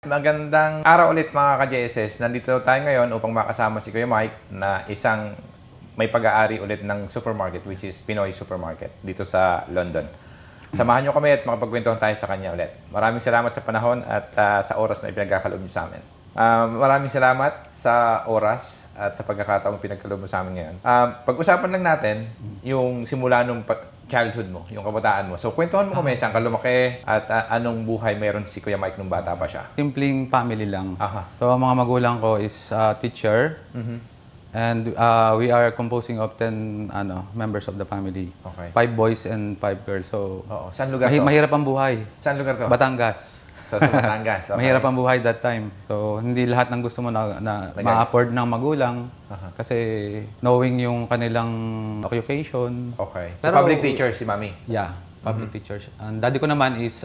Magandang araw ulit mga ka-JSS. Nandito tayo ngayon upang makasama si Kuya Mike na isang may pag-aari ulit ng supermarket which is Pinoy Supermarket dito sa London. Samahan nyo kami at makapagkwentuhan tayo sa kanya ulit. Maraming salamat sa panahon at sa oras na ipinagkakaloob nyo sa amin. Maraming salamat sa oras at sa pagkakataong pinagkaloob mo sa amin ngayon. Pag-usapan lang natin yung simula nung childhood mo, yung kabataan mo. So, kwentuhan mo kami saan ka lumaki at anong buhay meron si Kuya Mike nung bata pa siya. Simpleng family lang. Aha. So, ang mga magulang ko is teacher. And we are composing of 10 members of the family. Okay. 5 boys and 5 girls. So, Oo. Saan lugar to? mahirap ang buhay. Saan lugar to? Batangas. Sa Batangas. Okay. Mahirap ang buhay that time. So, hindi lahat ng gusto mo na ma-afford ng magulang. Kasi knowing yung kanilang occupation. Okay. So, Pero, public teacher si Mami. Yeah, public teacher. And daddy ko naman is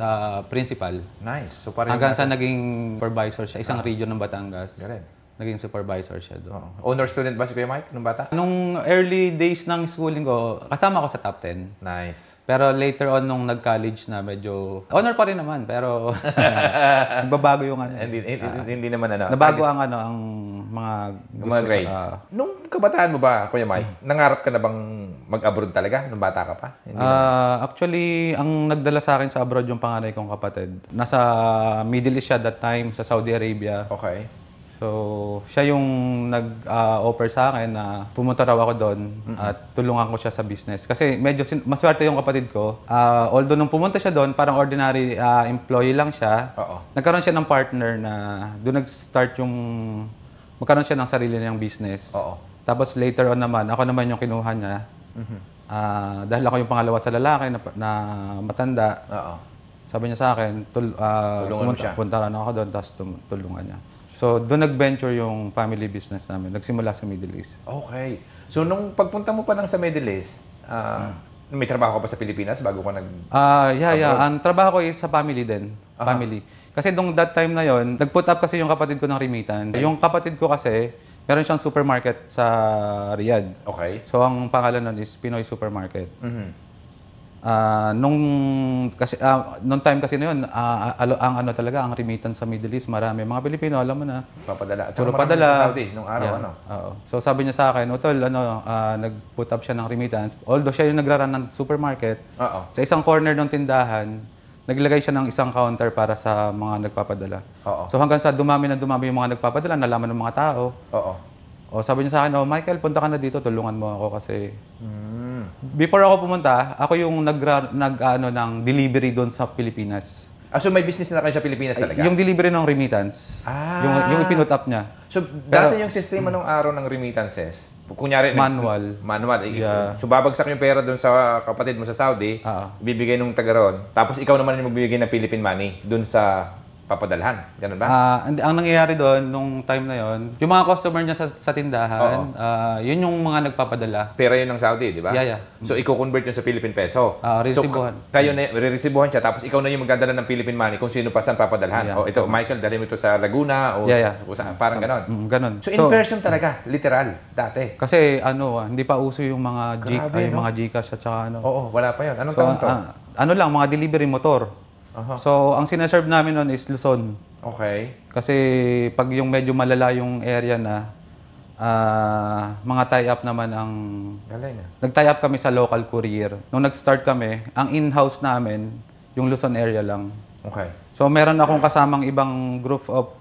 principal. Nice. So, pareho Hanggang sa natin. naging supervisor sa isang region ng Batangas. Galing. Naging supervisor siya doon. Honor student ba si Kuya Mike nung bata? Nung early days ng schooling ko, kasama ko sa top 10. Nice. Pero later on, nung nag-college na, medyo honor pa rin naman. Pero nagbabago yung ano. Hindi naman ano. Nabago ang ano, ang mga gusto Mga grades. Nung kabataan mo ba, Kuya Mike, nangarap ka na bang mag-abroad talaga nung bata ka pa? Hindi actually, ang nagdala sa akin sa abroad yung panganay kong kapatid. Nasa Middle East siya that time, sa Saudi Arabia. Okay. So, siya yung nag-offer sa akin na pumunta raw ako doon at tulungan ko siya sa business. Kasi medyo maswerte yung kapatid ko. Although nung pumunta siya doon, parang ordinary employee lang siya. Oo. Nagkaroon siya ng partner na doon nag-start yung magkaroon siya ng sarili niyang business. Oo. Tapos later on naman, ako naman yung kinuha niya. Dahil ako yung pangalawa sa lalaki na matanda. Oo. Sabi niya sa akin, Tulungan mo siya. punta rin ako doon, tapos tulungan niya. So, doon nag-venture yung family business namin. Nagsimula sa Middle East. Okay. So, nung pagpunta mo pa lang sa Middle East, may trabaho ka pa sa Pilipinas bago ka nag... Yeah. Ang trabaho ko is sa family din. Family. Kasi nung that time na yon, nag-put up kasi yung kapatid ko ng remittance. Yung kapatid ko kasi, meron siyang supermarket sa Riyadh. Okay. So, ang pangalan nun is Pinoy Supermarket. Nung time kasi na yun, ang ano talaga, ang remittance sa Middle East, marami. Mga Pilipino, alam mo na. Papadala. At Puro saka padala. sa Saudi nung araw, ano? Oo. So sabi niya sa akin, Utol, nag-put up siya ng remittance. Although siya yung nagraran ng supermarket, Oo. sa isang corner ng tindahan, naglagay siya ng isang counter para sa mga nagpapadala. Oo. So hanggang sa dumami yung mga nagpapadala, nalaman ng mga tao. Oo. O sabi niya sa akin, Michael, punta ka na dito, tulungan mo ako kasi... Before ako pumunta, ako yung ng delivery doon sa Pilipinas. So may business na kayo sa Pilipinas talaga? Yung delivery ng remittance. Yung ipinut up niya. So, dati yung sistema nung araw ng remittances, kunyari... Manual. Manual. Yeah. So, babagsak yung pera doon sa kapatid mo sa Saudi, ibibigay nung taga ron, tapos ikaw naman yung magbibigay ng Philippine money doon sa papadalhan. Ganun ba? Ang nangyayari doon, nung time na yon, yung mga customer niya sa tindahan, yun yung mga nagpapadala. Pera yun ng Saudi, di ba? Yeah. So, i-convert yun sa Philippine peso. Resibuhan. So, kayo na, re-resibuhan siya, tapos ikaw na yung magdadala ng Philippine money kung sino pa saan papadalhan. O ito, Michael, dali mo ito sa Laguna o parang ganon. Ganon. So, in person talaga, literal, dati. Kasi hindi pa uso yung mga mga Gcash at saka Oo, wala pa yun. Anong taon to? Mga delivery motor. So, ang sineserve namin nun is Luzon. Okay. Kasi pag yung medyo malala yung area na, mga tie-up naman ang... Galing ah. Nag-tie up kami sa local courier. Nung nag-start kami, ang in-house namin, yung Luzon area lang. Okay. So, meron akong kasamang ibang group of,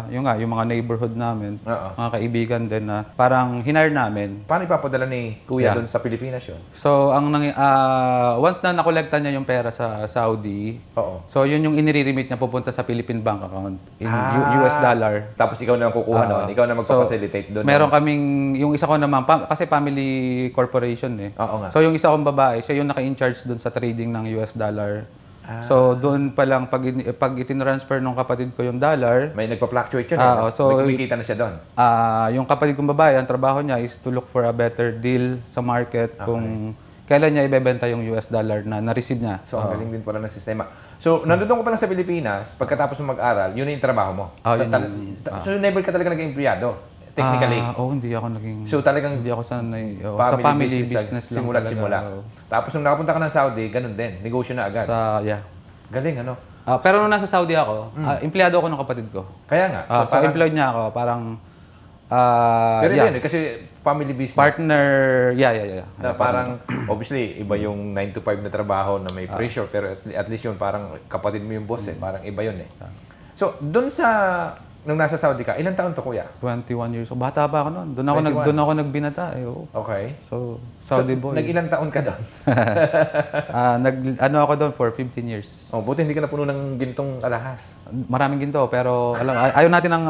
yung mga neighborhood namin, mga kaibigan din na parang hinire namin. Paano ipapadala ni Kuya doon sa Pilipinas yun? So, once na nakolekta niya yung pera sa Saudi, so yun yung inire-remit niya pupunta sa Philippine bank account in US dollar. Tapos ikaw na ang kukuha noon, ikaw na magpa-facilitate doon. Meron kaming, yung isa ko naman, kasi family corporation eh. Oo nga. So, yung isa kong babae, siya yung naka-in-charge doon sa trading ng US dollar. So, doon pa lang, pag itinransfer ng kapatid ko yung dollar, may nagpa-fluctuate yun. So, may kumikita na siya doon. Yung kapatid kong babae, ang trabaho niya is to look for a better deal sa market kung kailan niya ibebenta yung US dollar na na-receive niya. So, ang galing din pala ng sistema. So, nandun ka pa lang sa Pilipinas, pagkatapos mo mag-aral, yun yung trabaho mo. So, never ka talaga naging empleyado? Technically. Hindi ako naging... So talagang hindi ako sanay. Sa family business lang simula. Tapos nung nakapunta ka ng Saudi, ganun din. Negosyo na agad. Yeah. Galing, ano? Pero nung nasa Saudi ako, empleyado ako ng kapatid ko. Kaya nga. So employed niya ako, parang Pero yeah, yun, kasi family business. partner, yeah. Na parang, obviously, iba yung 9 to 5 na trabaho na may pressure, pero at least yun, parang kapatid mo yung boss eh. Parang iba yun eh. So, doon nung nasa Saudi ka, ilang taon to, kuya? 21 years. So, bata pa ako noon. Doon ako nagbinata. Oo. Okay. So, Saudi boy. Nag-ilang taon ka doon? Ano ako doon for 15 years. Oh, buti hindi ka napuno ng gintong alahas. Maraming ginto, pero ayaw natin ng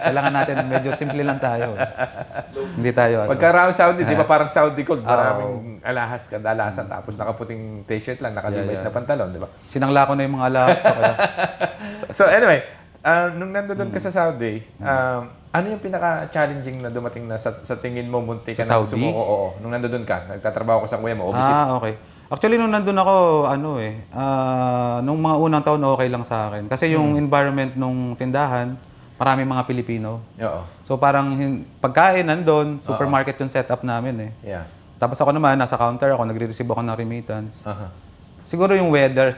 kailangan natin, medyo simple lang tayo. Hindi tayo. Pagka Saudi, di ba parang Saudi gold, maraming alahas, kadalasan, tapos nakaputing t-shirt lang, nakalimis na pantalon, di ba? Sinangla ko na yung mga alahas ko. So anyway, nung nandoon ka sa Saudi, ano yung pinaka-challenging na dumating na sa tingin mo munti ka na Saudi? Oo, nung nandoon ka, nagtatrabaho ka sa kuya mo, obviously. Okay. Actually, nung nandun ako, nung mga unang taon, okay lang sa akin. Kasi yung environment nung tindahan, maraming mga Pilipino. Oo. So parang pagkain nandun, supermarket yung setup namin eh. Yeah. Tapos ako naman, nasa counter ako, nagre-receive ako ng remittance. Siguro yung weather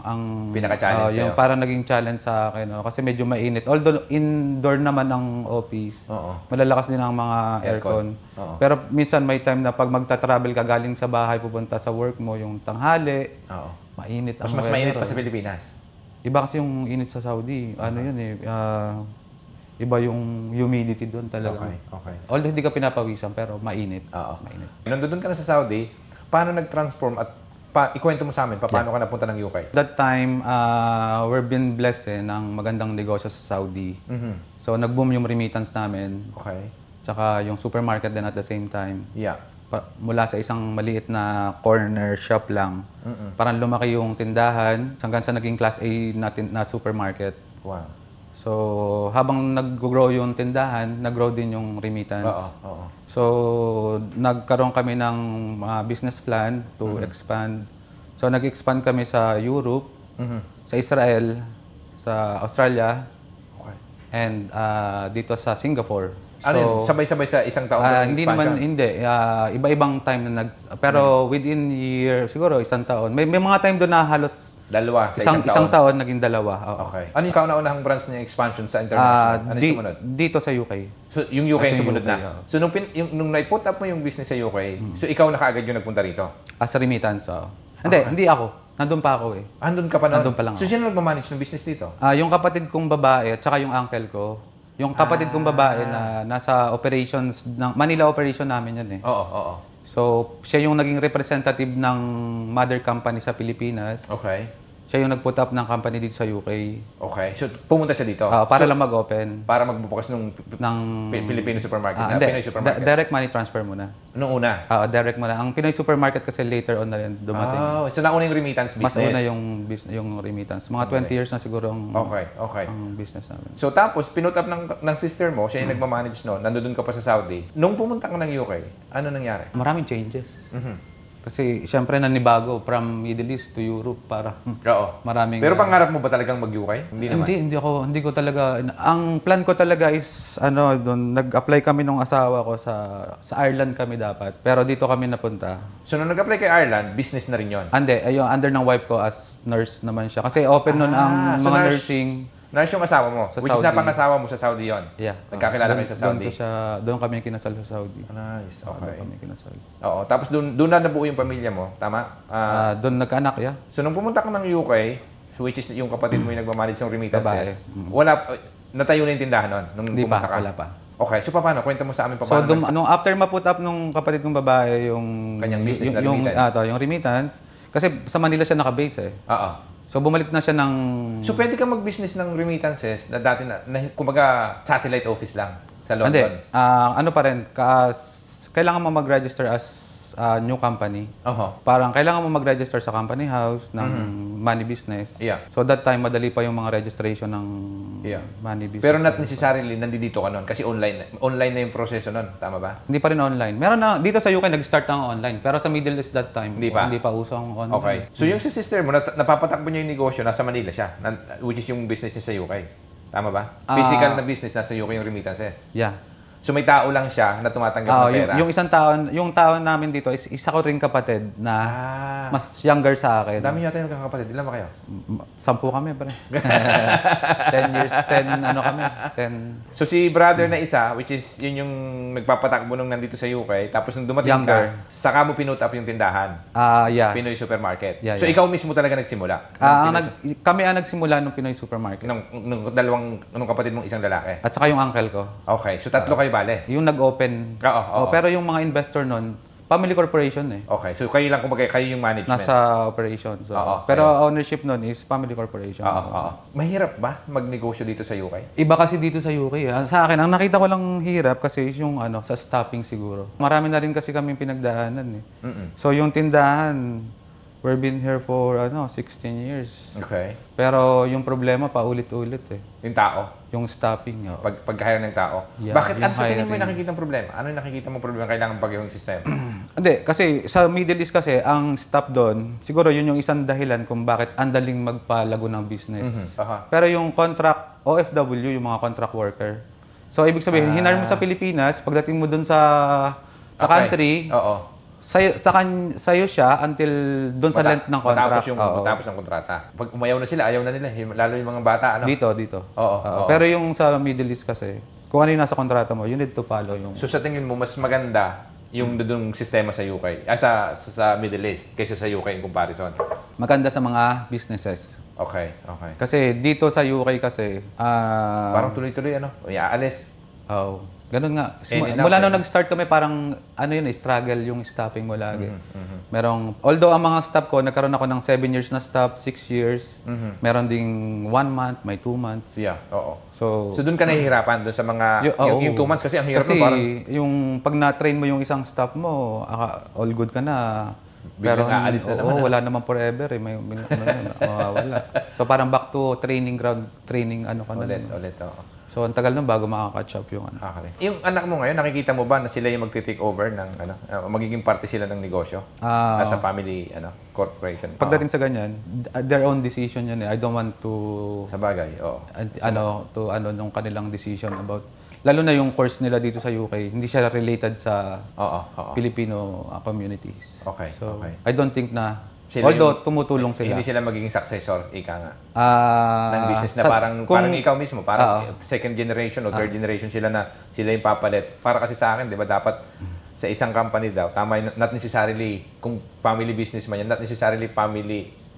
ang pinaka-challenge sa'yo. yung parang naging challenge sa akin. Kasi medyo mainit. Although indoor naman ang office, malalakas din ang mga aircon. Pero minsan may time na pag magta-travel ka galing sa bahay pupunta sa work mo, yung tanghali, mainit ang Mas weather. mainit pa sa Pilipinas. Iba kasi yung init sa Saudi. Ano yun eh, iba yung humidity doon talaga. Okay. Although hindi ka pinapawisan, pero mainit. Mainit. Nandun ka na sa Saudi, paano nag-transform at ikwento mo sa amin, paano ka napunta ng UK? That time, we've been blessed ng magandang negosyo sa Saudi. So, nag-boom yung remittance namin. Okay. Tsaka yung supermarket din at the same time. Yeah. Mula sa isang maliit na corner shop lang, parang lumaki yung tindahan hanggang sa naging class A na supermarket. Wow. So, habang nag-grow yung tindahan, nag-grow din yung remittance. So, nagkaroon kami ng business plan to expand. So, nag-expand kami sa Europe, sa Israel, sa Australia, and dito sa Singapore. So, Ano yun? Sabay-sabay sa isang taon ng hindi expansion? naman, hindi. Iba-ibang time na pero within year, siguro isang taon. May mga time doon na halos Dalawa sa isang taon naging dalawa. Okay. Ano yung kauna-unahang branch niya expansion sa international? Ano yung sumunod? Dito sa UK. So, yung UK yung sumunod UK, na? So, nung na-put up mo yung business sa UK, so ikaw na kaagad yung nagpunta rito? As a remittance, Hindi ako. Nandun pa ako eh. Andun ka pa noon? Nandun pa lang So, sino nagmamanage ng business dito? Yung kapatid kong babae at saka yung uncle ko. Yung kapatid kong babae na nasa operations, Manila operation namin yun eh. Oo. So, siya yung naging representative ng mother company sa Pilipinas. Okay. Siya yung nag-put up ng company dito sa UK. Okay. So, pumunta siya dito? Para lang mag-open. Para magbubukas ng Filipino supermarket na? Pinoy supermarket? Direct money transfer muna. Nung una? Direct muna. Ang Pinoy supermarket kasi later on na rin dumating. So, nauna yung remittance business? Mas una yung remittance. Mga 20 years na siguro ang business namin. So, tapos, pinut up ng sister mo, siya yung nagmamanage noon, nandun ka pa sa Saudi. Nung pumunta ka ng UK, ano nangyari? Maraming changes. Kasi siyempre nanibago from Middle East to Europe para maraming. Pero pangarap mo ba talagang mag-UK? Hindi naman. Hindi ko talaga. Ang plan ko talaga is doon nag-apply kami nung asawa ko sa Ireland kami dapat. Pero dito kami napunta. So nung nag-apply kay Ireland, business na rin 'yon. Hindi, yung under ng wife ko as nurse naman siya. Kasi open noon ang mga nursing. Nurse yung asawa mo, which is napangasawa mo sa Saudi 'yon. Yeah. Nagkakilala kayo sa Saudi. Doon kami kinasal sa Saudi. Nice. Okay. Doon kami kinasal. Oo, tapos doon na nabuo yung pamilya mo, tama? Doon nagkaanak, So nung pumunta ka ng UK, which is yung kapatid mo yung nagmamanage ng remittances, natayo na yung tindahan noon nung pumunta ka? Wala pa. Okay, so paano? Kwento mo sa amin paano. So nung after ma-put up nung kapatid kong babae yung kanyang business na remittance. Yung remittance, kasi sa Manila siya naka-base eh. So bumalik na siya ng. So pwede ka mag-business ng remittances na dati na kumbaga satellite office lang sa London? Hindi. Ano pa rin, kailangan mo mag-register as new company. Parang kailangan mo mag-register sa company house ng money business. Yeah. So that time, madali pa yung mga registration ng money business. Pero not necessarily nandito ka nun kasi online na yung proseso nun. Tama ba? Hindi pa rin online. Meron na, dito sa UK nag-start na online. Pero sa Middle East that time, hindi pa uso ang online. Okay. So yung si sister mo, napapatakbo niya yung negosyo, nasa Manila siya, which is yung business niya sa UK. Tama ba? Physical na business, nasa UK yung remittances. Yeah. So may tao lang siya na tumatanggap ng pera. Yung taon namin dito is isa ko rin kapatid na mas younger sa akin. Dami niyo tayo nagkakapatid. Ilan ba kayo? 10 kami, pre. 10 years, 10 ano kami, 10. So si brother na isa, which is yun yung nagpapatakbo nung nandito sa UK, tapos nung dumating Younger. ka, saka mo pinut up yung tindahan. Yeah. Pinoy Supermarket. Yeah, So yeah. ikaw mismo talaga nagsimula? Kami ang nagsimula ng Pinoy Supermarket. Nung kapatid mong isang lalaki? At saka yung uncle ko. Okay. So tatlo kayo bale? Yung nag-open. Oo. Pero yung mga investor nun, family corporation eh. Okay. So kayo lang, kumbaga, kayo yung management? Nasa operation. So, pero ownership nun is family corporation. Mahirap ba magnegosyo dito sa UK? Iba kasi dito sa UK. Sa akin, ang nakita ko lang hirap kasi yung sa stopping siguro. Marami na rin kasi kaming pinagdaanan eh. So yung tindahan, we've been here for 16 years. Okay. Pero yung problema paulit-ulit eh. Yung tao? Yung stopping. Pag-hire ng tao? Yeah, Bakit? Ano yung sa tingin mo yung hiring. nakikita mong problema? Ano yung nakikita mong problema kailangan bagyo yung sistema? Hindi, kasi sa Middle East kasi, ang stop doon, siguro yun yung isang dahilan kung bakit andaling magpalago ng business. Pero yung contract, OFW, yung mga contract worker. So, ibig sabihin, hinar mo sa Pilipinas, pagdating mo doon sa country, sa'yo siya until doon sa length ng contract. Matapos ng kontrata. Pag umayaw na sila, ayaw na nila. Lalo yung mga bata, ano? Dito. Oo. Pero yung sa Middle East kasi, kung ano yung nasa kontrata mo, you need to follow yung... So sa tingin mo, mas maganda yung doon sistema sa UK, sa Middle East, kaysa sa UK in comparison? Maganda sa mga businesses. Okay. Kasi dito sa UK kasi... parang tuloy-tuloy, ano? Aalis. Ganun nga. Mula nung nag-start kami, parang struggle yung stopping mo lagi. Although ang mga stop ko, nagkaroon ako ng 7 years na stop, 6 years. Meron ding 1 month, may 2 months. Yeah, oo. So doon ka nahihirapan doon sa mga yung 2 months kasi ang hirap kasi parang yung pag na-train mo yung isang stop mo, all good ka na. Biglang aalis na naman. Wala naman forever eh. May mawawala. So parang back to training ground, training ka na. Ulit, oo. So ang tagal nun bago makaka-catch up yung Okay. Yung anak mo ngayon, nakikita mo ba na sila yung magti-take over ng magiging parte sila ng negosyo as a family corporation? Pagdating sa ganyan, their own decision yun eh. I don't want to sa bagay, oo. Nung kanilang decision about lalo na yung course nila dito sa UK, hindi siya related sa Filipino communities. Okay. So I don't think na Sila although tumutulong sila. Hindi sila magiging successor, ika nga. Ng business na parang ikaw mismo, parang second generation o third generation sila yung papalit. Para kasi sa akin, di ba, dapat sa isang company daw, tama, not necessarily, kung family business man yan, not necessarily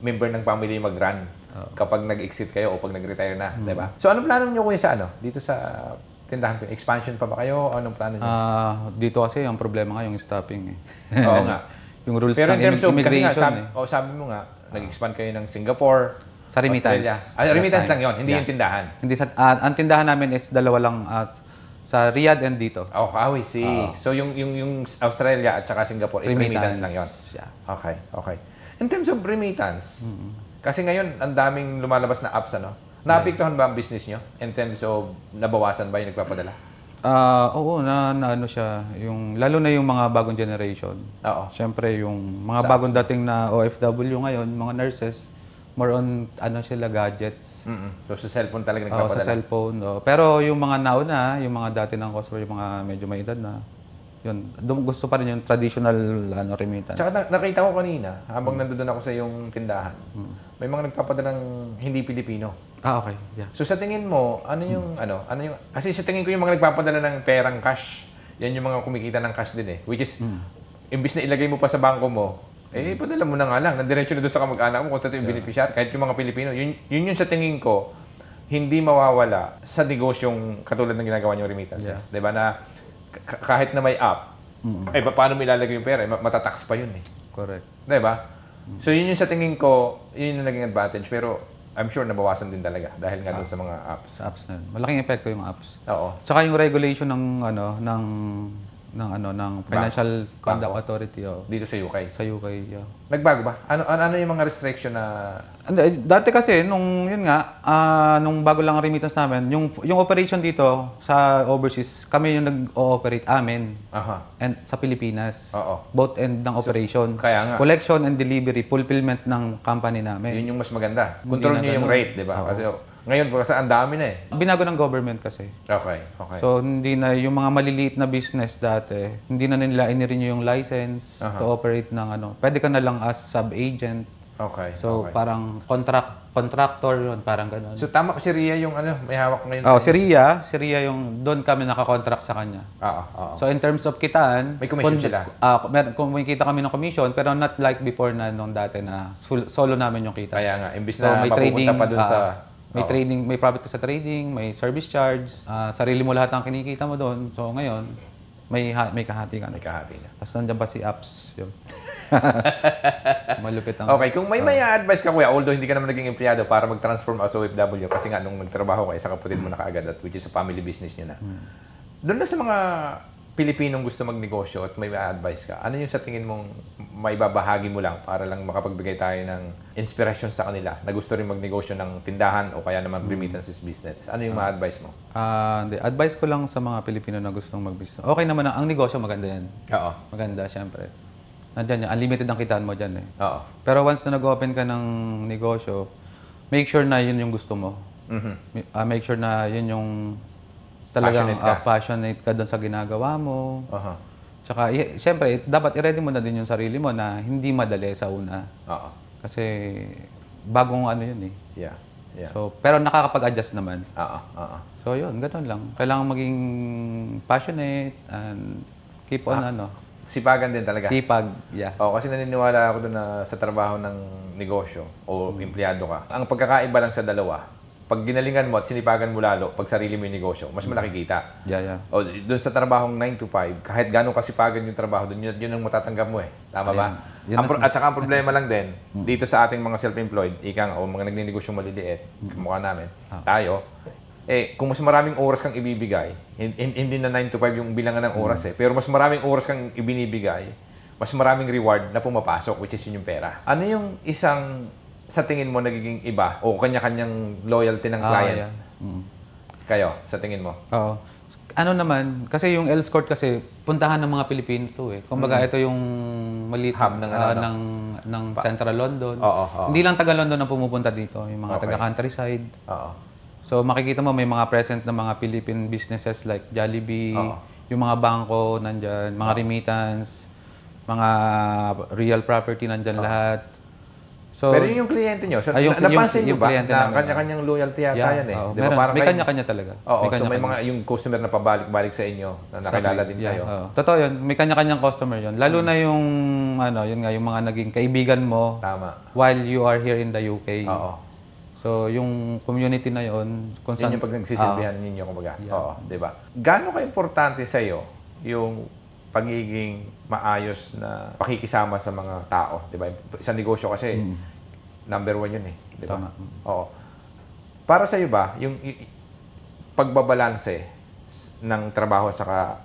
member ng family mag-run kapag nag-exit kayo o pag nag-retire na, di ba? So, anong plano niyo kuya sa dito sa tindahan? Expansion pa ba kayo? Anong plano niyo? Dito kasi ang problema nga yung stopping eh. Oo nga. Yung rules pero in terms of, kasi nga, immigration sabi mo nga, nag-expand kayo ng Singapore, sa remittance. Australia. Remittance lang yon, hindi yung tindahan. Hindi ang tindahan namin is dalawa lang sa Riyadh and dito. I see. So yung Australia at saka Singapore is remittance lang yon. Yeah. Okay. In terms of remittance, kasi ngayon ang daming lumalabas na apps, naapektuhan ba ang business nyo in terms of nabawasan ba yung nagpapadala? Oo, ano siya, lalo na yung mga bagong generation. Oo. Siyempre, yung mga bagong dating na OFW ngayon, mga nurses, more on sila gadgets. So sa cellphone talaga nagpapadala? Sa cellphone. Pero yung mga nauna, yung mga dati ng customer, yung mga medyo may edad na, yun, gusto pa rin yung traditional remittance. Tsaka nakita ko kanina, habang nandoon ako sa yung tindahan, may mga nagpapadalang hindi Pilipino. Okay. Yeah. So sa tingin mo, ano yung kasi sa tingin ko yung mga nagpapadala ng perang cash, yan yung mga kumikita ng cash din eh. Which is, imbis na ilagay mo pa sa bangko mo, padala mo na nga lang, nandiretso na doon sa kamag-anak mo kung ito yung beneficiary, kahit yung mga Pilipino. Yun yung sa tingin ko, hindi mawawala sa negosyong katulad ng ginagawa niyong remittances. Yeah. Diba na kahit na may app, paano mo ilalagay yung pera? Matatax pa yun eh. Correct. Diba? So yun yung sa tingin ko, yun yung naging advantage. Pero I'm sure nabawasan din talaga dahil nga doon sa mga apps. Sa apps na yun. Malaking epekto yung apps. Oo. Tsaka yung regulation ng Financial Conduct Authority dito sa UK. Sa UK, yeah. Nagbago ba? Ano yung mga restriction na dati kasi nung nung bago lang ang remittance namin, yung operation dito sa overseas, kami yung nag-ooperate amin. And sa Pilipinas. Oo. Both end ng operation. Kaya nga. Collection and delivery, fulfillment ng company namin. Yun yung mas maganda. Control niyo yung rate, 'di ba? Kasi Ngayon, kasi ang dami na eh. Binago ng government kasi. Okay, okay. So, hindi na yung mga maliliit na business dati, hindi na nila inirenew yung license to operate ng ano. Pwede ka na lang as sub-agent. Okay, So, okay. parang contractor yun, parang gano'n. So, tama si Ria yung ano, may hawak ngayon. Si Ria yung doon kami nakakontract sa kanya. Oo. So, in terms of kitaan, May commission sila? kumikita kami ng commission, pero not like before na nung dati na solo namin yung kita. Kaya nga, imbis So, na mapupunta pa dun sa... may trading, may profit ka sa trading, may service charge, sarili mo lahat ang kinikita mo doon. So ngayon, may kahati ka na. May kahati na. Tapos nandiyan pa si apps. Yun. Malupit ang... Okay, kung may advice ka kuya, although hindi ka naman naging empleyado para mag-transform as OFW, kasi nga nung nagtrabaho ka, sa kapatid mo na kaagad, at which is a family business nyo na. Doon na sa mga Pilipinong gusto magnegosyo at may advice ka, ano yung sa tingin mong maibabahagi mo lang para lang makapagbigay tayo ng inspirasyon sa kanila na gusto rin magnegosyo ng tindahan o kaya naman remittances business? Ano yung ma-advice mo? Advice ko lang sa mga Pilipino na gustong mag-business. Okay naman, ang negosyo maganda yan. Oo. Maganda, syempre. Nandiyan yan, unlimited ang kitaan mo dyan eh. Oo. Pero once na nag-open ka ng negosyo, make sure na yun yung gusto mo. Make sure na yun yung talagang passionate ka doon sa ginagawa mo. Tsaka, siyempre, dapat i-ready mo na din yung sarili mo na hindi madali sa una. Kasi bagong ano yun eh. Yeah. So, pero nakakapag-adjust naman. So, yun, ganoon lang. Kailangan maging passionate and keep on sipagan din talaga. Sipag, yeah. Kasi naniniwala ako doon na sa trabaho ng negosyo o empleyado ka. Ang pagkakaiba lang sa dalawa, pag ginalingan mo at sinipagan mo lalo, pag sarili mo yung negosyo, mas malaki kita. Yeah. O doon sa trabahong 9 to 5, kahit gano'ng kasipagan yung trabaho, doon yun ang matatanggap mo eh. Tama ba? At saka ang problema lang din, dito sa ating mga self-employed, o mga nagninegosyo maliliit, kamukha namin, tayo, kung mas maraming oras kang ibibigay, hindi na 9 to 5 yung bilangan ng oras pero mas maraming oras kang ibinibigay, mas maraming reward na pumapasok, which is yun yung pera. Ano yung isang sa tingin mo nagiging iba o kanya-kanyang loyalty ng client? Kayo, sa tingin mo? Oo. Ano naman, kasi yung L-Court kasi puntahan ng mga Pilipino to eh. Kumbaga ito yung maliit hub ng Central London. Oo. Hindi lang taga London ang pumupunta dito, yung mga taga countryside. So makikita mo may mga present na mga Philippine businesses like Jollibee, yung mga bangko nandyan, mga remittance, mga real property nandyan lahat. So, pero yun yung kliyente nyo. So, napansin nyo ba na kanya-kanyang loyalty yata yan eh? Di ba? May kanya-kanya talaga. So may mga yung customer na pabalik-balik sa inyo na nakilala din kayo. Totoo yun. May kanya-kanyang customer yun. Lalo na yung, yun nga, yung mga naging kaibigan mo while you are here in the UK. So, yung community na yun, kung saan... Yun yung pag nagsisilbihan ninyo, kumbaga. Di ba? Gaano ka-importante sa'yo yung pagiging maayos na pakikisama sa mga tao, di ba? Sa negosyo kasi, number 1 yun eh. Di ba? Para sa'yo ba, yung pagbabalanse ng trabaho sa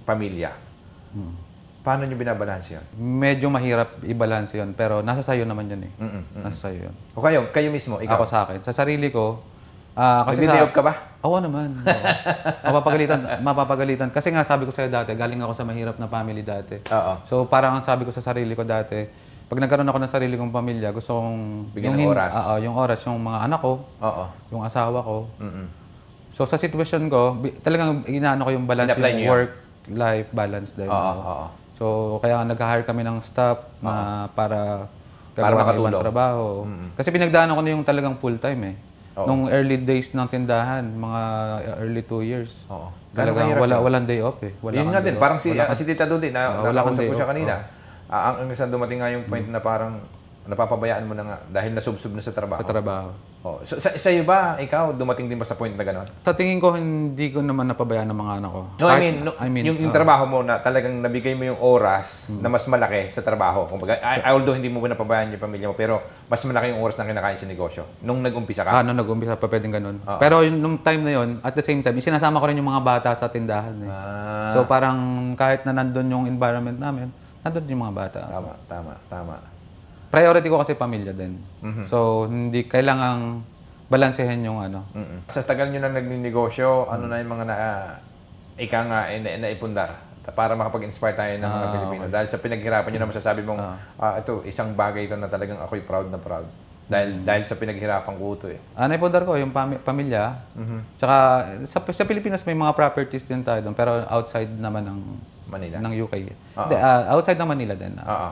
pamilya, paano nyo binabalanse yun? Medyo mahirap i-balance yun, pero nasa sayo naman yun eh. Nasa sayo yun. O kayo mismo, ikaw? Ako sa akin. Sa sarili ko, kasi nag-day-off ka ba? Oo naman. Mapapagalitan. Kasi nga sabi ko sa'yo dati, galing ako sa mahirap na family dati. So parang ang sabi ko sa sarili ko dati, pag nagkaroon ako ng sarili kong pamilya, gusto kong... Bigyan ng oras. Yung oras, yung mga anak ko, yung asawa ko. So sa sitwasyon ko, talagang inaano ko yung balance, yung work-life balance din. So kaya nag-hire kami ng staff para makatulong ng trabaho. Kasi pinagdaanan ko na yung talagang full-time eh. Nung early days ng tindahan, mga early 2 years. Talagang walang day off eh. Yun nga din, parang si Tita Dodi, nakausap ko siya kanina. Ang isang dumating nga yung point na parang napapabayaan mo na nga dahil nasubsob na sa trabaho. Sa trabaho. So, sa'yo ba, ikaw, dumating din ba sa point na gano'n? Sa tingin ko, hindi ko naman napabayaan ng mga anak ko. No, I mean yung trabaho mo na talagang nabigay mo yung oras na mas malaki sa trabaho. Kumbaga, although hindi mo napabayaan yung pamilya mo, pero mas malaki yung oras na kinakain sa negosyo. Nung nag-umpisa ka? Nung nag-umpisa pa pwedeng gano'n. Pero nung time na yon, at the same time, sinasama ko rin yung mga bata sa tindahan eh. So parang kahit na nandun yung environment namin, nandun yung mga bata. Tama. Priority ko kasi pamilya din. So, hindi kailangang balansehin yung ano. Sa tagal nyo na nagninegosyo, ano na yung mga naipundar para makapag-inspire tayo ng mga Pilipino? Dahil sa pinaghirapan nyo na masasabi mong, ito, isang bagay ito na talagang ako'y proud na proud. Dahil sa pinaghirapan ko ito eh. Naipundar ko yung pamilya. Tsaka sa Pilipinas may mga properties din tayo doon, pero outside naman ng Manila. ng UK. Hindi, outside ng Manila din. Oo.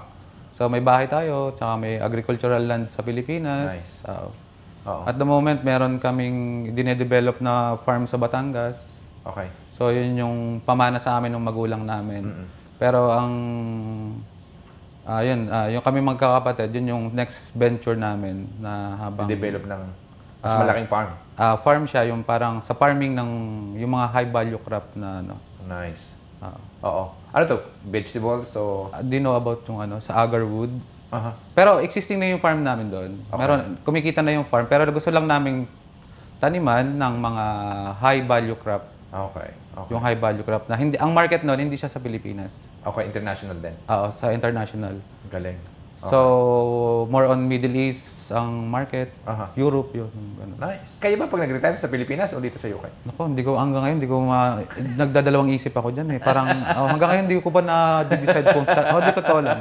So may bahay tayo, tsaka may agricultural land sa Pilipinas. Nice. Oo. At the moment, meron kaming dinedevelop na farm sa Batangas. Okay. So yun yung pamana sa amin ng magulang namin. Pero yung kami magkakapatid, yun yung next venture namin na habang Develop ng mas malaking farm. farm siya, yung parang sa farming ng yung mga high value crop na ano. Nice. Oo. Ano to? Vegetables? So, Do you know about yung sa Agarwood? aha. Pero existing na yung farm namin doon. Meron, kumikita na yung farm, pero gusto lang naming taniman ng mga high value crop. Okay. Yung high value crop na hindi ang market noon hindi siya sa Pilipinas. Okay, international din. Sa international. Galing. So more on Middle East ang market, Europe yun. Ganun. Nice. Kayo ba pag nag-retire sa Pilipinas o dito sa UK? Nako, hanggang ngayon hindi ko nagdadalawang isip ako diyan eh. Parang hanggang ngayon hindi ko pa na-decide kung di totoo lang.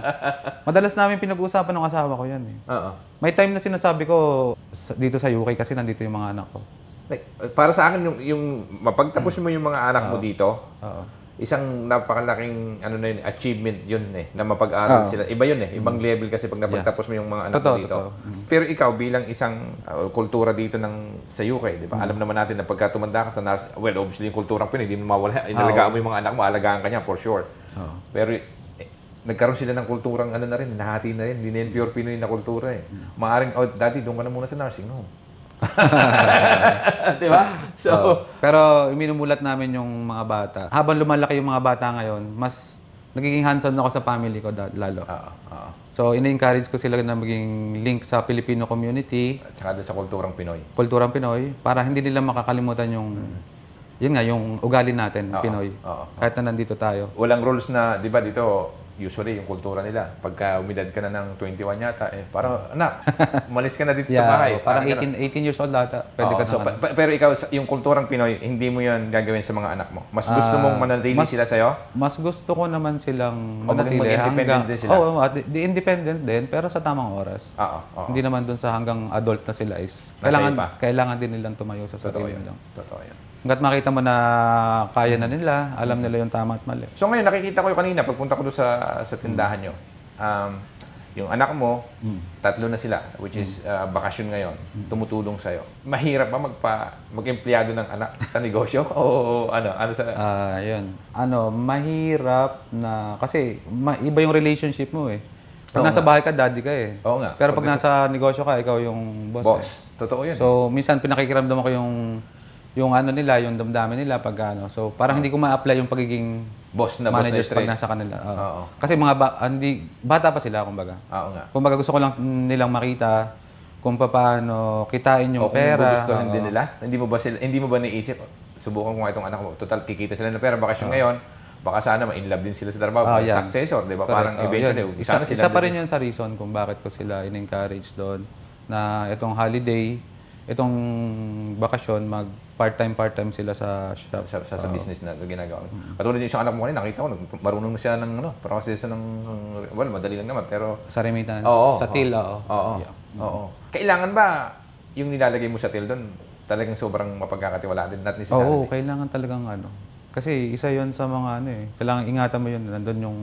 Madalas namin pinag-uusapan ng asawa ko 'yan eh. Oo. May time na sinasabi ko dito sa UK kasi nandito yung mga anak ko. Like, para sa akin, yung mapagtapos mo yung mga anak mo dito, isang napakalaking achievement yun eh, na mapag-aral sila. Iba yun eh, ibang level kasi pag napagtapos mo yung mga anak mo dito. Pero ikaw bilang isang kultura dito sa UK, di ba? Alam naman natin na pagka tumanda ka sa well, obviously yung kulturang Pinoy, hindi mo mawala. Inalagaan mo yung mga anak mo, alagaan ka niya for sure. Pero nagkaroon sila ng kulturang na rin, nahati na rin, hindi na yung pure Pinoy na kultura eh. Maaring, daddy, doon ka na muna sa nursing home. Di ba? So, pero minumulat namin yung mga bata. Habang lumalaki yung mga bata ngayon, mas nagiging hands-on ako sa family ko lalo. So, ini-encourage ko sila na maging link sa Filipino community. At saka doon sa kulturang Pinoy. Kulturang Pinoy, para hindi nila makakalimutan yung yun nga, yung ugali natin, Pinoy. Kahit na nandito tayo. Walang rules na, di ba, dito, usually yung kultura nila, pagka umidad ka na ng 21 yata, parang, anak, umalis ka na dito sa bahay. Parang 18 years old ata. Pwede ka so, pero ikaw, yung kulturang Pinoy, hindi mo yan gagawin sa mga anak mo. Mas gusto mong manatili sila sa'yo? Mas gusto ko naman silang manatili. Mag-independent din sila? Oo, independent din, pero sa tamang oras. Hindi naman dun sa hanggang adult na sila is, kailangan din nilang tumayo sa sarili nilang. Totoo yan. Hanggat makita mo na kaya na nila, alam nila yung tama at mali. So ngayon, nakikita ko yung kanina, pagpunta ko doon sa tindahan nyo, yung anak mo, 3 na sila, which is bakasyon ngayon, tumutulong sa'yo. Mahirap ba mag-empleyado ng anak sa negosyo? O ano sa... Yun. Mahirap na, kasi iba yung relationship mo eh. Pag nasa bahay ka, daddy ka eh. Oo nga. Pero pag nasa negosyo ka, ikaw yung boss. Boss. Totoo yun. So, minsan pinakikiramdam ako yung nila, yung damdamin nila pag ano. So, parang hindi ko ma-apply yung pagiging boss na managers pag nasa kanila. Kasi mga bata pa sila, kumbaga. Oo nga. Kumbaga gusto ko lang nilang makita kung paano kitain yung pera. Kung gusto din nila. Hindi mo ba naisip, subukan ko nga itong anak mo. Total, kikita sila ng pera. Bakasyon ngayon, baka sana ma-inlove din sila sa trabaho. Successor, di ba? Parang eventually, sana sila. Isa pa rin yun sa reason kung bakit ko sila in-encourage doon na itong holiday, itong bakasyon, part-time sila sa shop. Sa business na ginagawa. Katulad yung isang anak mo kanina, nakita ko, marunong na siya ng proseso ng, well, madali lang naman, pero... Sa remittance. Sa till, Oo. Kailangan ba yung nilalagay mo sa till doon, talagang sobrang mapagkakatiwalaan din? Not necessarily. Oo, kailangan talagang Kasi isa yon sa mga kailangan ingatan mo yun, nandun yung...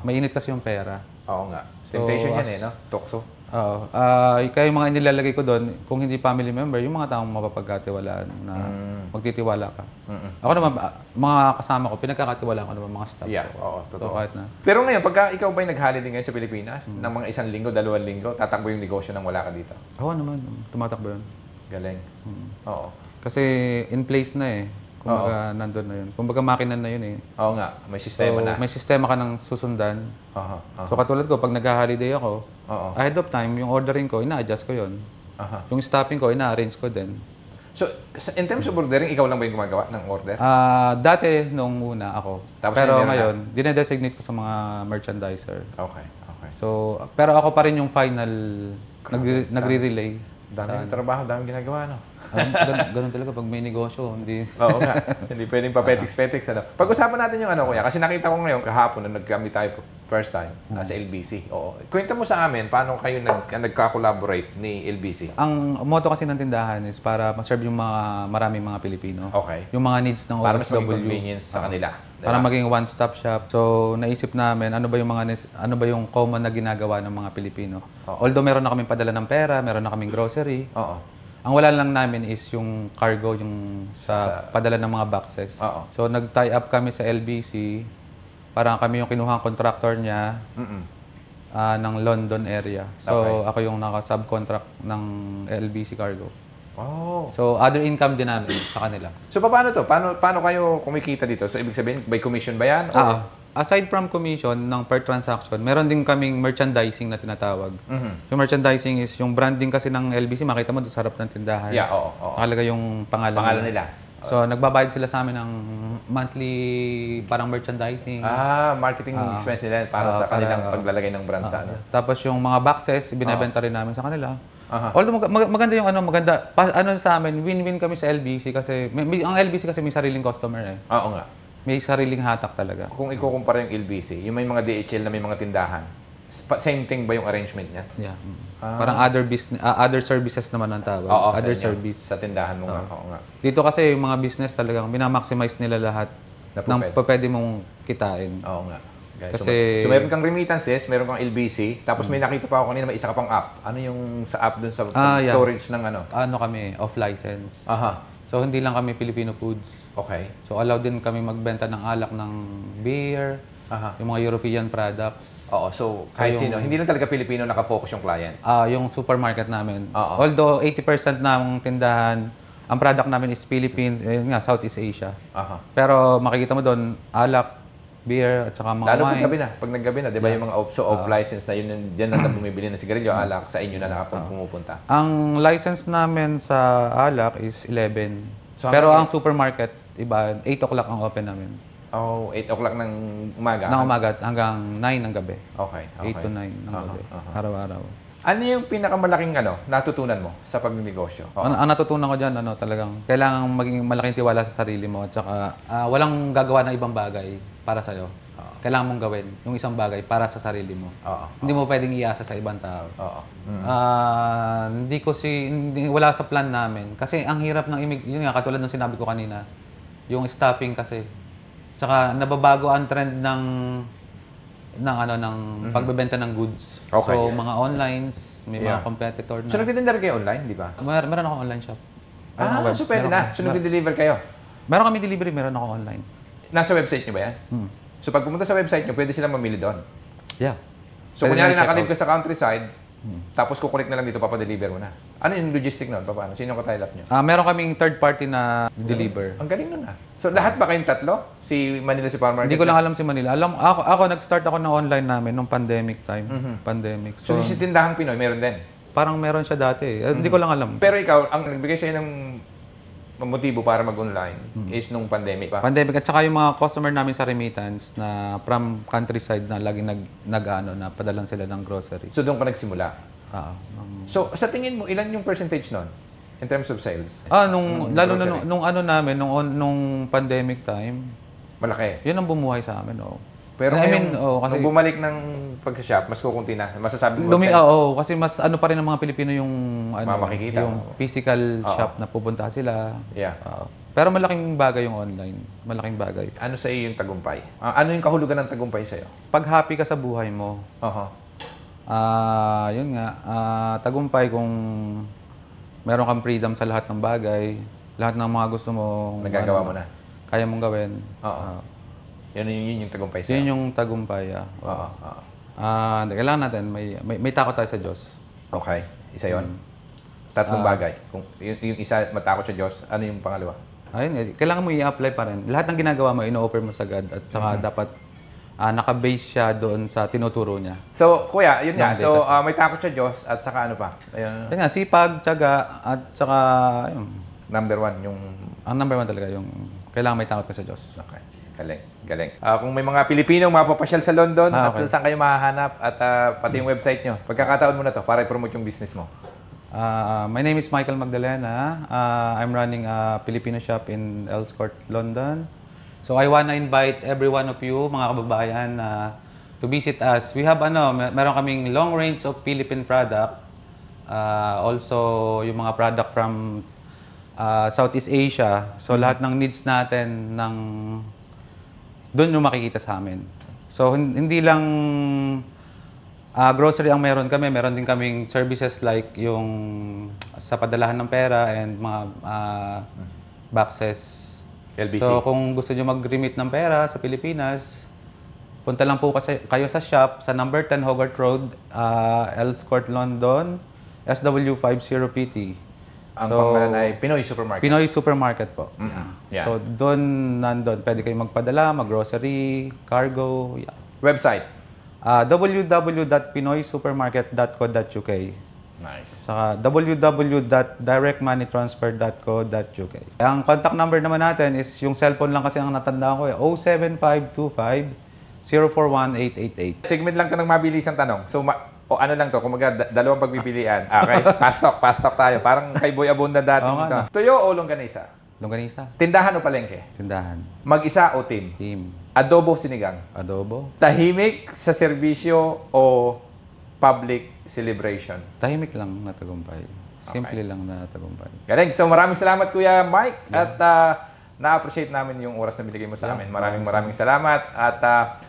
Mainit kasi yung pera. Oo nga. Temptation yan no? Tukso. Oo. Kaya yung mga inilalagay ko doon, kung hindi family member, yung mga taong mapapagkatiwalaan na magtitiwala ka. Ako naman, mga kasama ko, pinagkakatiwalaan ko naman mga staff ko. Oo, totoo. So, kahit na. Pero ngayon, pagka ikaw ba'y nag-holiday ngayon sa Pilipinas, ng mga 1 linggo, 2 linggo, tatakbo yung negosyo nang wala ka dito? Oo naman, tumatakbo yun. Galing. Oo. Kasi in place na eh. Kumbaga, nandun na yun. Kumbaga, makinan na yun eh. Oo nga, may sistema na. May sistema ka ng susundan. So, katulad ko, pag nag-holiday ako, ahead of time, yung ordering ko, ina-adjust ko yun. Yung stopping ko, ina-arrange ko din. So, in terms of ordering, ikaw lang ba yung gumagawa ng order? Dati, nung una ako. Tapos pero ngayon, dinedesignate ko sa mga merchandiser. Okay. So, pero ako pa rin yung final nagre-relay. Dami ng trabaho, dami ginagawa, no? Ganun talaga pag may negosyo, hindi. Oo nga. Hindi pwedeng papetiks-petiks. Ano. Pag-usapan natin yung kuya. Kasi nakita ko ngayon, kahapon, na nagkami tayo first time sa LBC. Oo. Kwenta mo sa amin, paano kayo nagka-collaborate ni LBC? Ang motto kasi ng tindahan is para ma-serve yung maraming mga Pilipino. Okay. Yung mga needs ng Para mas maging OFW. convenience sa kanila. Diba? Para maging one-stop shop. So, naisip namin, ano ba yung common na ginagawa ng mga Pilipino. Although meron na kaming padala ng pera, meron na kaming grocery. Oo. Ang wala lang namin is yung cargo, yung sa padala ng mga boxes. Oo. So, nag-tie up kami sa LBC. Parang kami yung kinuhang contractor niya ng London area. So, ako yung naka-subcontract ng LBC Cargo. Oh. So, other income din namin sa kanila. So, paano to? Paano kayo kumikita dito? So, ibig sabihin, by commission ba yan? Aside from commission ng per transaction, meron din kaming merchandising na tinatawag. Yung merchandising is yung branding kasi ng LBC, makita mo doon sa harap ng tindahan. Yeah, oo. Nakalagay yung pangalan nila. So, nagbabayad sila sa amin ng monthly parang merchandising. Marketing expense nila para sa kanilang paglalagay ng brand sa ano. Tapos yung mga boxes, binebenta rin namin sa kanila. Although maganda yung ano sa amin, win-win kami sa LBC kasi ang LBC kasi may sariling customer eh. Oo nga. May sariling hatak talaga. Kung ikukumpara yung LBC, yung may mga DHL na may mga tindahan, same thing ba yung arrangement niya? Yeah. Parang other services naman ang tawag. Oo, other sa inyo, service. sa tindahan mo nga. Oo nga. Dito kasi yung mga business talagang minamaximize nila lahat ng pwede mong kitain. Oo nga. Guys, Kasi so meron kang remittances, meron kang LBC, tapos may nakita pa ako kanina may isa ka pang app. Ano yung sa app dun sa storage ng ano? Ano kami, off license. So hindi lang kami Filipino foods. Okay. So allow din kami magbenta ng alak ng beer, yung mga European products. Oo, so kahit sino, hindi lang talaga Pilipino nakafocus yung client. Yung supermarket namin. Although 80% ng tindahan, ang product namin is Philippines, Southeast Asia. Pero makikita mo doon, alak, beer, at saka mga lalo wines. pag naggabi na, di ba yung mga off license na yun, dyan na bumibili ng sigarilyo, alak, sa inyo na pumupunta. Ang license namin sa alak is 11. So, pero ang supermarket, iba, 8 o'clock ang open namin. 8 o'clock ng umaga? Ng umaga hanggang 9 ng gabi. Okay. 8 to 9 ng gabi. Araw-araw. Ano yung pinakamalaking natutunan mo sa pagnegosyo? Ang natutunan ko dyan, talagang kailangan maging malaking tiwala sa sarili mo at saka walang gagawa ng ibang bagay para sa'yo. Kailangan mong gawin yung isang bagay para sa sarili mo. Hindi mo pwedeng iasa sa ibang tao. Wala sa plan namin. Kasi ang hirap ng yun nga, katulad ng sinabi ko kanina, yung stopping kasi. Tsaka nababago ang trend ng pagbebenta ng goods. Okay, So, mga online, may mga competitor na. So, nagtitinda rin kayo online, di ba? Meron ako online shop. So pwede na. So, nagdi-deliver kayo? Meron kami delivery, meron ako online. Nasa website nyo ba yan? So, pag pumunta sa website nyo, pwede silang mamili doon? Yeah. So, kunyari nakalive ka sa countryside, tapos kukunik na lang dito, papadeliver mo na. Ano yung logistic nun? Paano? Sino yung katilap nyo? Meron kaming third party na deliver. Ang galing nun So, lahat ba kayong tatlo? Si Manila Supermarket? Hindi ko lang alam si Manila. Ako nag-start ako ng online namin nung pandemic time. Pandemic. So, si tindahang Pinoy, meron din? Parang meron siya dati. Hindi ko lang alam. Pero ikaw, ang nagbigay sa'yo ng motibo para mag-online is nung pandemic pa? Pandemic. At saka yung mga customer namin sa remittance na from countryside na laging nagpadalan sila ng grocery. So, doon ka nagsimula? So, sa tingin mo, ilan yung percentage nun? In terms of sales? Lalo na nung pandemic time. Malaki? Yun ang bumuhay sa amin, Pero kasi nung bumalik ng pagsa-shop, mas kukunti na. Masasabi mo? Kasi mas pa rin ng mga Pilipino yung makikita, yung physical shop na pupunta sila. Yeah. Pero malaking bagay yung online. Malaking bagay. Ano sa iyo yung tagumpay? Ano yung kahulugan ng tagumpay sa iyo? Pag happy ka sa buhay mo. Yun nga, tagumpay kung meron kang freedom sa lahat ng bagay, lahat ng mga gusto mo nagagawa mo na. Kaya mong gawin. Yun yung tagumpay sa'yo. Yun yung tagumpay. Kailangan natin, may takot tayo sa Diyos. Okay. Isa yun. Tatlong bagay. Kung yung isa matakot sa Diyos, ano yung pangalawa? Ayun, kailangan mo i-apply pa rin. Lahat ng ginagawa mo, ino-offer mo sa God. At saka dapat naka-base siya doon sa tinuturo niya. So, kuya, yun nga. So, may takot sa Diyos at saka ano pa? Ayun nga, sipag, tiyaga, at saka, number one, yung... Ang number one talaga, yung kailangan may takot ka sa Diyos. Okay. Galing. Kung may mga Pilipinong mapapasyal sa London, at saan kayo mahahanap at pati yung website nyo, pagkakataon mo na to para i-promote yung business mo. My name is Michael Magdalena. I'm running a Filipino shop in Earls Court, London. So I wanna invite every one of you, mga kababayan, to visit us. We have meron kaming long range of Philippine product. Also, yung mga product from Southeast Asia. So lahat ng needs natin doon yung makikita sa amin. So hindi lang grocery ang meron kami. Meron din kaming services like yung sa padalahan ng pera and mga boxes. LBC. So kung gusto nyo mag-remit ng pera sa Pilipinas, punta lang po kayo sa shop sa number 10 Hogarth Road, Earls Court, London, SW50PT. Ang pangalan ay Pinoy Supermarket. Pinoy Supermarket po. Yeah. So nandun, pwede kayong magpadala, mag-grocery, cargo. Yeah. Website? www.pinoysupermarket.co.uk. Nice. Saka www.directmoneytransfer.co.uk. Ang contact number naman natin is yung cellphone lang kasi ang natandaan ko 07525-041-888. Segment lang to ng mabilisang tanong. So, ano lang to, kumaga dalawang pagpipilian. Okay, fast talk tayo. Parang kay Boy Abunda dati. Tuyo o longganisa? Longganisa. Tindahan o palengke? Tindahan. Mag-isa o team? Team. Adobo o sinigang? Adobo. Tahimik sa serbisyo o public celebration? Tahimik lang na tagumpay. Simple lang na tagumpay. Galing. So maraming salamat Kuya Mike at na-appreciate namin yung oras na binigay mo sa amin. Maraming salamat at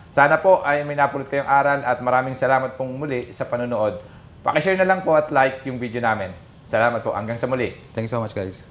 sana po ay may napulot kayong aral at maraming salamat pong muli sa panonood. Pakishare na lang po at like yung video namin. Salamat po. Hanggang sa muli. Thank you so much, guys.